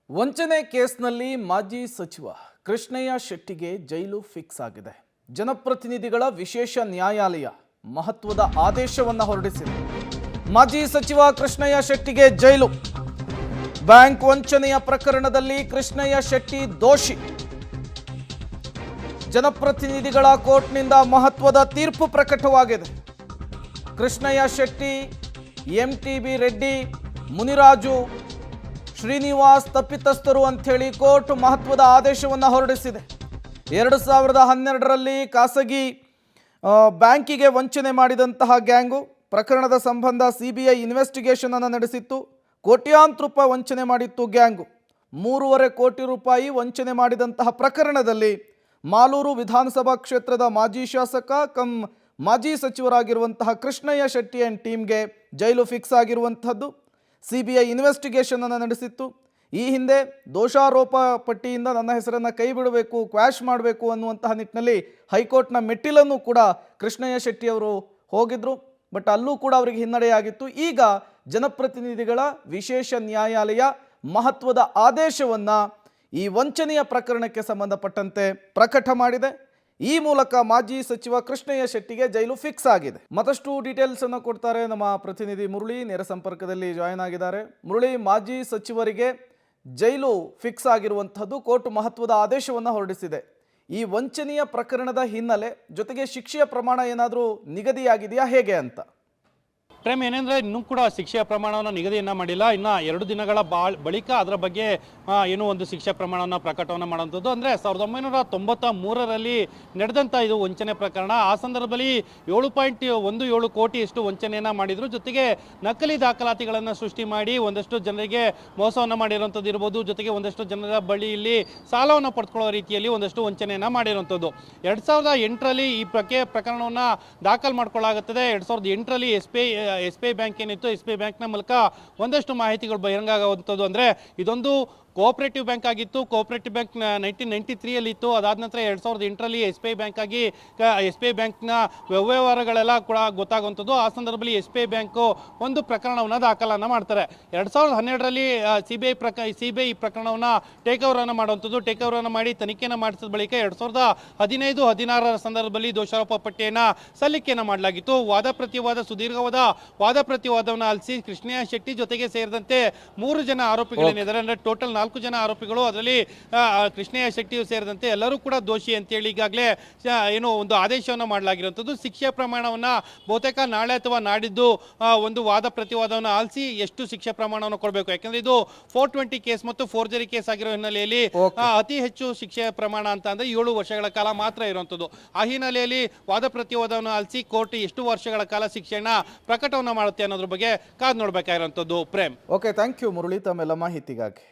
ವಂಚನೆ ಕೇಸ್ನಲ್ಲಿ ಮಾಜಿ ಸಚಿವ ಕೃಷ್ಣಯ್ಯ ಶೆಟ್ಟಿಗೆ ಜೈಲು ಫಿಕ್ಸ್ ಆಗಿದೆ. ಜನಪ್ರತಿನಿಧಿಗಳ ವಿಶೇಷ ನ್ಯಾಯಾಲಯ ಮಹತ್ವದ ಆದೇಶವನ್ನು ಹೊರಡಿಸಿದೆ. ಮಾಜಿ ಸಚಿವ ಕೃಷ್ಣಯ್ಯ ಶೆಟ್ಟಿಗೆ ಜೈಲು. ಬ್ಯಾಂಕ್ ವಂಚನೆಯ ಪ್ರಕರಣದಲ್ಲಿ ಕೃಷ್ಣಯ್ಯ ಶೆಟ್ಟಿ ದೋಷಿ. ಜನಪ್ರತಿನಿಧಿಗಳ ಕೋರ್ಟ್ನಿಂದ ಮಹತ್ವದ ತೀರ್ಪು ಪ್ರಕಟವಾಗಿದೆ. ಕೃಷ್ಣಯ್ಯ ಶೆಟ್ಟಿ, ಎಂಟಿಬಿ ರೆಡ್ಡಿ, ಮುನಿರಾಜು, ಶ್ರೀನಿವಾಸ್ ತಪ್ಪಿತಸ್ಥರು ಅಂಥೇಳಿ ಕೋರ್ಟ್ ಮಹತ್ವದ ಆದೇಶವನ್ನು ಹೊರಡಿಸಿದೆ. 2012ರಲ್ಲಿ ಖಾಸಗಿ ಬ್ಯಾಂಕಿಗೆ ವಂಚನೆ ಮಾಡಿದಂತಹ ಗ್ಯಾಂಗು ಪ್ರಕರಣದ ಸಂಬಂಧ ಸಿಬಿಐ ಇನ್ವೆಸ್ಟಿಗೇಷನ್ ಅನ್ನು ನಡೆಸಿತ್ತು. ಕೋಟ್ಯಾಂತರ ರೂಪಾಯಿ ವಂಚನೆ ಮಾಡಿತ್ತು ಗ್ಯಾಂಗು. 3.5 ಕೋಟಿ ರೂಪಾಯಿ ವಂಚನೆ ಮಾಡಿದಂತಹ ಪ್ರಕರಣದಲ್ಲಿ ಮಾಲೂರು ವಿಧಾನಸಭಾ ಕ್ಷೇತ್ರದ ಮಾಜಿ ಶಾಸಕ ಕಮ್ ಮಾಜಿ ಸಚಿವರಾಗಿರುವಂತಹ ಕೃಷ್ಣಯ್ಯ ಶೆಟ್ಟಿ ಆ್ಯಂಡ್ ಟೀಮ್ಗೆ ಜೈಲು ಫಿಕ್ಸ್ ಆಗಿರುವಂಥದ್ದು. ಸಿಬಿಐ ಇನ್ವೆಸ್ಟಿಗೇಷನ್ ಅನ್ನು ನಡೆಸಿತ್ತು. ಈ ಹಿಂದೆ ದೋಷಾರೋಪ ಪಟ್ಟಿಯಿಂದ ನನ್ನ ಹೆಸರನ್ನು ಕೈ ಬಿಡಬೇಕು, ಕ್ವಾಶ್ ಮಾಡಬೇಕು ಅನ್ನುವಂತಹ ನಿಟ್ಟಿನಲ್ಲಿ ಹೈಕೋರ್ಟ್ನ ಮೆಟ್ಟಿಲನ್ನು ಕೂಡ ಕೃಷ್ಣಯ್ಯ ಶೆಟ್ಟಿ ಅವರು ಹೋಗಿದ್ರು. ಬಟ್ ಅಲ್ಲೂ ಕೂಡ ಅವರಿಗೆ ಹಿನ್ನಡೆಯಾಗಿತ್ತು. ಈಗ ಜನಪ್ರತಿನಿಧಿಗಳ ವಿಶೇಷ ನ್ಯಾಯಾಲಯ ಮಹತ್ವದ ಆದೇಶವನ್ನು ಈ ವಂಚನೆಯ ಪ್ರಕರಣಕ್ಕೆ ಸಂಬಂಧಪಟ್ಟಂತೆ ಪ್ರಕಟ ಮಾಡಿದೆ. ಈ ಮೂಲಕ ಮಾಜಿ ಸಚಿವ ಕೃಷ್ಣಯ್ಯ ಶೆಟ್ಟಿಗೆ ಜೈಲು ಫಿಕ್ಸ್ ಆಗಿದೆ. ಮತ್ತಷ್ಟು ಡೀಟೇಲ್ಸ್ ಅನ್ನು ಕೊಡ್ತಾರೆ ನಮ್ಮ ಪ್ರತಿನಿಧಿ ಮುರಳಿ, ನೇರ ಸಂಪರ್ಕದಲ್ಲಿ ಜಾಯಿನ್ ಆಗಿದ್ದಾರೆ. ಮುರಳಿ, ಮಾಜಿ ಸಚಿವರಿಗೆ ಜೈಲು ಫಿಕ್ಸ್ ಆಗಿರುವಂಥದ್ದು ಕೋರ್ಟ್ ಮಹತ್ವದ ಆದೇಶವನ್ನು ಹೊರಡಿಸಿದೆ. ಈ ವಂಚನೆಯ ಪ್ರಕರಣದ ಹಿನ್ನೆಲೆ ಜೊತೆಗೆ ಶಿಕ್ಷೆಯ ಪ್ರಮಾಣ ಏನಾದರೂ ನಿಗದಿಯಾಗಿದೆಯಾ, ಹೇಗೆ ಅಂತ? ಪ್ರೇಮ್, ಏನೆಂದರೆ ಇನ್ನೂ ಕೂಡ ಶಿಕ್ಷೆಯ ಪ್ರಮಾಣವನ್ನು ನಿಗದಿಯನ್ನು ಮಾಡಿಲ್ಲ. ಇನ್ನು 2 ದಿನಗಳ ಬಳಿಕ ಅದರ ಬಗ್ಗೆ ಏನೋ ಒಂದು ಶಿಕ್ಷೆ ಪ್ರಮಾಣವನ್ನು ಪ್ರಕಟವನ್ನು ಮಾಡುವಂಥದ್ದು. ಅಂದರೆ 1993ರಲ್ಲಿ ನಡೆದಂಥ ಇದು ವಂಚನೆ ಪ್ರಕರಣ. ಆ ಸಂದರ್ಭದಲ್ಲಿ 7.17 ಕೋಟಿಯಷ್ಟು ವಂಚನೆಯನ್ನು ಮಾಡಿದರು. ಜೊತೆಗೆ ನಕಲಿ ದಾಖಲಾತಿಗಳನ್ನು ಸೃಷ್ಟಿ ಮಾಡಿ ಒಂದಷ್ಟು ಜನರಿಗೆ ಮೋಸವನ್ನು ಮಾಡಿರುವಂಥದ್ದು ಇರ್ಬೋದು. ಜೊತೆಗೆ ಒಂದಷ್ಟು ಜನರ ಬಳಿಯಲ್ಲಿ ಸಾಲವನ್ನು ಪಡೆದುಕೊಳ್ಳೋ ರೀತಿಯಲ್ಲಿ ಒಂದಷ್ಟು ವಂಚನೆಯನ್ನು ಮಾಡಿರುವಂಥದ್ದು. 2008ರಲ್ಲಿ ಈ ಪ್ರಕರಣವನ್ನು ದಾಖಲು ಮಾಡಿಕೊಳ್ಳಾಗುತ್ತದೆ. 2008ರಲ್ಲಿ ಎಸ್ ಬಿ ಐ ಬ್ಯಾಂಕ್ ಏನಿತ್ತು, ಎಸ್ ಬಿ ಐ ಬ್ಯಾಂಕ್ನ ಮೂಲಕ ಒಂದಷ್ಟು ಮಾಹಿತಿಗಳು ಬಹಿರಂಗ ಆಗುವಂಥದ್ದು. ಅಂದರೆ ಇದೊಂದು ಕೋಆಪರೇಟಿವ್ ಬ್ಯಾಂಕ್ ಆಗಿತ್ತು. ಕೋಆಪರೇಟಿವ್ ಬ್ಯಾಂಕ್ 1993ಯಲ್ಲಿ ಇತ್ತು. ಅದಾದ ನಂತರ 2008ರಲ್ಲಿ ಎಸ್ ಬಿ ಐ ಬ್ಯಾಂಕ್ ಆಗಿ ಎಸ್ ಬಿ ಐ ಬ್ಯಾಂಕ್ನ ವ್ಯವಹಾರಗಳೆಲ್ಲ ಕೂಡ ಗೊತ್ತಾಗುವಂಥದ್ದು. ಆ ಸಂದರ್ಭದಲ್ಲಿ ಎಸ್ ಬಿ ಐ ಬ್ಯಾಂಕು ಒಂದು ಪ್ರಕರಣವನ್ನು ದಾಖಲನ್ನು ಮಾಡ್ತಾರೆ. 2012ರಲ್ಲಿ ಸಿ ಬಿ ಐ ಪ್ರಕರಣವನ್ನು ಟೇಕ್ ಓವರನ್ನು ಮಾಡುವಂಥದ್ದು. ಟೇಕ್ ಓವರನ್ನು ಮಾಡಿ ತನಿಖೆಯನ್ನು ಮಾಡಿಸಿದ ಬಳಿಕ 2015-16ರ ಸಂದರ್ಭದಲ್ಲಿ ದೋಷಾರೋಪ ಪಟ್ಟಿಯನ್ನು ಸಲ್ಲಿಕೆಯನ್ನು ಮಾಡಲಾಗಿತ್ತು. ಸುದೀರ್ಘವಾದ ವಾದ ಪ್ರತಿವಾದವನ್ನು ಆಲಿಸಿ ಕೃಷ್ಣಯ್ಯ ಶೆಟ್ಟಿ ಜೊತೆಗೆ ಸೇರಿದಂತೆ 3 ಜನ ಆರೋಪಿಗಳೇನಿದ್ದಾರೆ, ಅಂದರೆ ಟೋಟಲ್ 4 ಜನ ಆರೋಪಿಗಳು, ಅದರಲ್ಲಿ ಕೃಷ್ಣಯ್ಯ ಶೆಟ್ಟಿಯು ಸೇರಿದಂತೆ ಎಲ್ಲರೂ ಕೂಡ ದೋಷಿ ಅಂತೇಳಿ ಈಗಾಗಲೇ ಏನೋ ಒಂದು ಆದೇಶವನ್ನು ಮಾಡಲಾಗಿರುವಂಥದ್ದು. ಶಿಕ್ಷೆ ಪ್ರಮಾಣವನ್ನು ಬಹುತೇಕ ನಾಳೆ ಅಥವಾ ನಾಡಿದ್ದು ಒಂದು ವಾದ ಪ್ರತಿವಾದವನ್ನು ಆಲಿಸಿ ಎಷ್ಟು ಶಿಕ್ಷೆ ಪ್ರಮಾಣವನ್ನು ಕೊಡಬೇಕು. ಯಾಕಂದರೆ ಇದು 420 ಕೇಸ್ ಮತ್ತು ಫೋರ್ಜರಿ ಕೇಸ್ ಆಗಿರೋ ಹಿನ್ನೆಲೆಯಲ್ಲಿ ಅತಿ ಹೆಚ್ಚು ಶಿಕ್ಷೆ ಪ್ರಮಾಣ ಅಂತ ಅಂದರೆ 7 ವರ್ಷಗಳ ಕಾಲ ಮಾತ್ರ ಇರುವಂಥದ್ದು. ಆ ಹಿನ್ನೆಲೆಯಲ್ಲಿ ವಾದ ಪ್ರತಿವಾದವನ್ನು ಆಲಿಸಿ ಕೋರ್ಟ್ ಎಷ್ಟು ವರ್ಷಗಳ ಕಾಲ ಶಿಕ್ಷೆಯನ್ನು ಪ್ರಕಟವನ್ನು ಮಾಡುತ್ತೆ ಅನ್ನೋದ್ರ ಬಗ್ಗೆ ಕಾದು ನೋಡಬೇಕಾಗಿರುವಂಥದ್ದು. Prem, okay, thank you Murali ತಮ್ಮೆಲ್ಲ ಮಾಹಿತಿಗಾಗಿ.